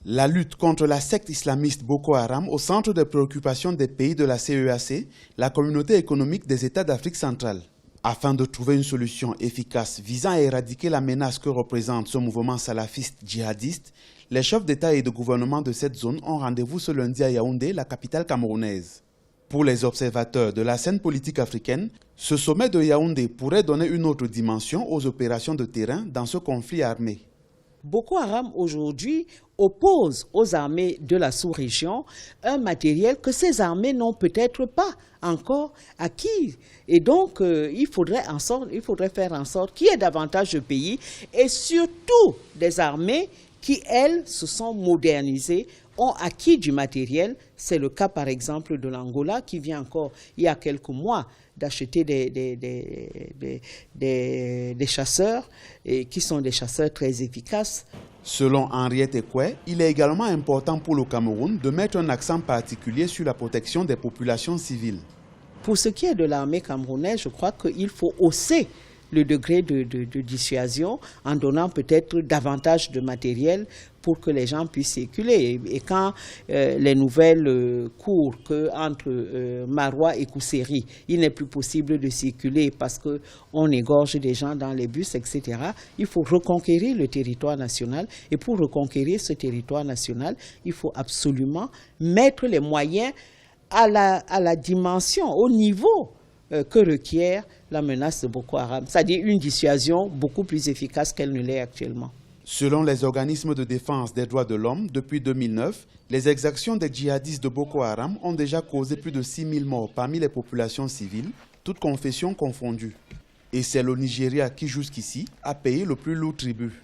La lutte contre la secte islamiste Boko Haram au centre des préoccupations des pays de la CEAC, la communauté économique des États d'Afrique centrale. Afin de trouver une solution efficace visant à éradiquer la menace que représente ce mouvement salafiste djihadiste, les chefs d'État et de gouvernement de cette zone ont rendez-vous ce lundi à Yaoundé, la capitale camerounaise. Pour les observateurs de la scène politique africaine, ce sommet de Yaoundé pourrait donner une autre dimension aux opérations de terrain dans ce conflit armé. Boko Haram aujourd'hui oppose aux armées de la sous-région un matériel que ces armées n'ont peut-être pas encore acquis. Et donc, il faudrait faire en sorte qu'il y ait davantage de pays et surtout des armées qui, elles, se sont modernisées, ont acquis du matériel. C'est le cas, par exemple, de l'Angola qui vient encore, il y a quelques mois, d'acheter des chasseurs et qui sont des chasseurs très efficaces. Selon Henriette Ekwe, il est également important pour le Cameroun de mettre un accent particulier sur la protection des populations civiles. Pour ce qui est de l'armée camerounaise, je crois qu'il faut hausser le degré de dissuasion en donnant peut-être davantage de matériel pour que les gens puissent circuler. Et quand les nouvelles courent qu'entre Marois et Kousséri, il n'est plus possible de circuler parce qu'on égorge des gens dans les bus, etc., il faut reconquérir le territoire national. Et pour reconquérir ce territoire national, il faut absolument mettre les moyens à la dimension, au niveau que requiert la menace de Boko Haram, c'est-à-dire une dissuasion beaucoup plus efficace qu'elle ne l'est actuellement. Selon les organismes de défense des droits de l'homme, depuis 2009, les exactions des djihadistes de Boko Haram ont déjà causé plus de 6 000 morts parmi les populations civiles, toutes confessions confondues. Et c'est le Nigeria qui, jusqu'ici, a payé le plus lourd tribut.